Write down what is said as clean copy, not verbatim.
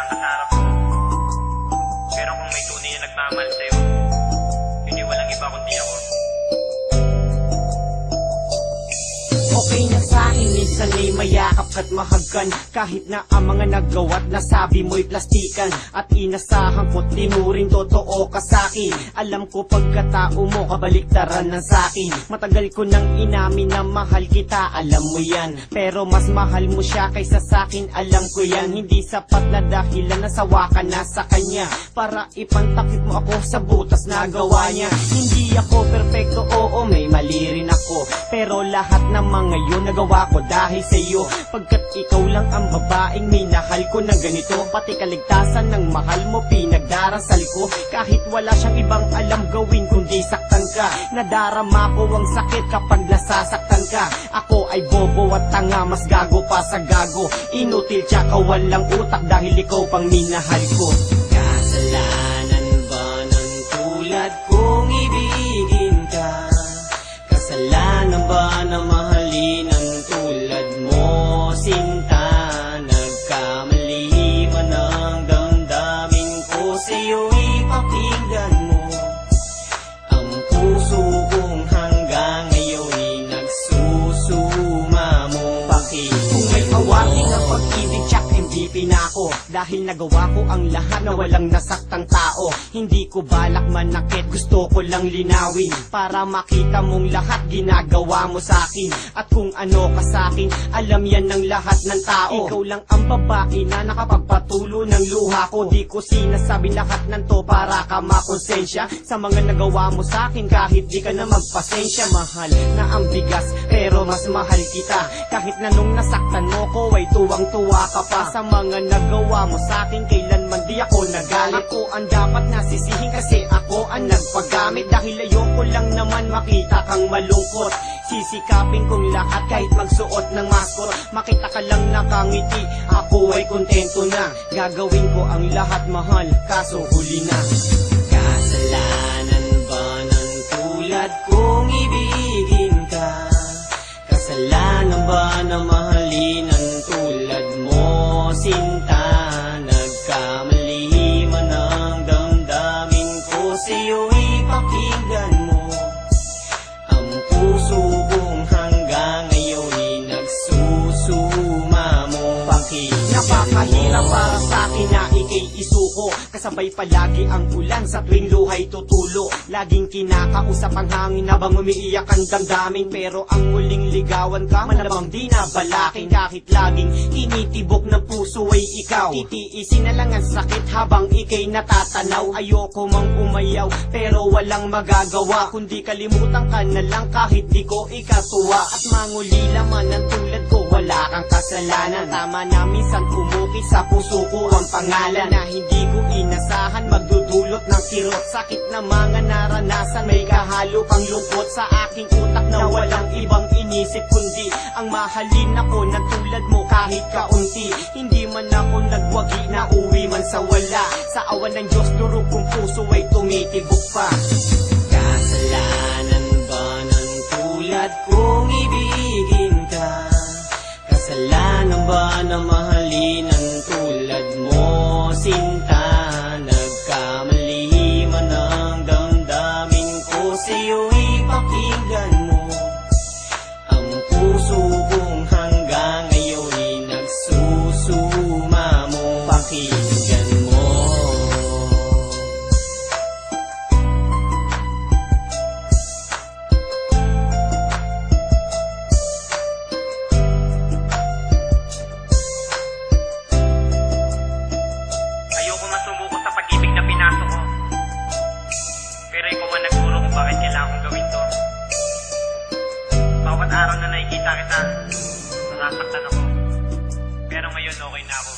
lang ka sa harap ko. Pero kung may tunay na nagmamahal sa'yo, hindi walang iba kundi ako. Okay na sa'kin, minsan ay mayakap at mahagkan. Kahit na ang mga nagawat na sabi mo'y plastikan. At inasahan ko't di mo rin totoo ka sa'kin. Alam ko pagkatao mo kabaliktaran ng sa'kin. Matagal ko nang inamin na mahal kita, alam mo yan. Pero mas mahal mo siya kaysa sa'kin, alam ko yan. Hindi sapat na dahilan na sawa ka na sa kanya para ipantakip mo ako sa butas na gawa niya. Hindi ako perfecto, oo may mali rin ako. Pero lahat naman ngayon nagawa ko dahil sa'yo. Pagkat ikaw lang ang babaeng minahal ko na ganito. Pati kaligtasan ng mahal mo pinagdarasal ko. Kahit wala siyang ibang alam gawin kundi saktan ka. Nadarama ko ang sakit kapag nasasaktan ka. Ako ay bobo at tanga, mas gago pa sa gago. Inutil tsaka walang utak dahil ikaw pang minahal ko. Kasalanan ba ng tulad kong ibigin ka? Kasalanan ba na mahalin ang tulad mo, sinta? Nagkamali man ang damdamin ko sa'yo'y pakinggan mo. Ang puso kong hanggang ngayon'y nagsusuma mo. Kung may awating ang pag-ibig, tsak MVP na ako. Dahil nagawa ko ang lahat na walang nasaktang tao. Hindi ko balak manakit, gusto ko lang linawin para makita mong lahat ginagawa mo sa'kin. At kung ano ka sa'kin, alam yan ng lahat ng tao. Ikaw lang ang babae na nakapagpatulo ng luha ko. Di ko sinasabi lahat ng to para ka makonsensya sa mga nagawa mo sa'kin. Kahit di ka na magpasensya, mahal na ang bigas pero mas mahal kita. Kahit na nung nasaktan mo ko ay tuwang-tuwa ka pa sa mga nagawa mo sa'kin. Kailanman di ako nagalit. Ako ang dapat nasisihin kasi ako ang nagpagamit. Dahil ayoko lang naman makita kang malungkot. Sisikapin kong lahat kahit magsuot ng maskot. Makita ka lang nakangiti, ako ay kontento na. Gagawin ko ang lahat mahal, kaso huli na. Kasalanan ba ng tulad kong ibigin ka? Kasalanan ba na mahalin ang tulad mo, sinta? Nagkamali man ang damdamin ko sa'yo'y pakinggan mo. Ang puso kong hanggang ngayon'y nagsusuma mo. Napakahirap para sa'kin na ika'y isuko. Kasabay palagi ang ulan sa tuwing luhay tutulo. Laging kinakausap ang hangin habang umiiyak ang damdamin. Pero ang muling ligawan ka, malamang di na balakin. Kahit laging tinitibok ng puso ay ikaw. Titiisin na lang ang sakit habang ika'y natatanaw. Ayoko mang umayaw pero walang magagawa kundi kalimutan ka na lang kahit di ko ikatuwa. At mangulila man ang tulad ko, wala kang kasalanan. Tama na minsan pumuki sa puso ko ang pangalan na hindi ko inasahan, magdudulot ng kirot. Sakit na mga naranasan, may kahalo pang lungkot sa aking utak na walang ibang inisip kundi ang mahalin ako na tulad mo kahit kaunti. Hindi man ako nagwagi na uwi man sa wala. Sa awan ng Diyos durog kong puso ay tumitibok pa. Kasalanan ba ng tulad kong ibigin ka? Kasalanan ba na mahalin ang tulad mo, sinta? Nagkamali man ang damdamin ko sa'yo'y pakinggan mo. Ang puso kong hanggang ngayon'y nagsusuma mo. Pakinggan mo. Ayoko masumuko sa pag-ibig na pinasok ko. Pero ikaw ang nagturo kung bakit kailangan kong gawin to. Bawat araw na nakikita kita, nasasaktan ako. Pero ngayon okay na ako.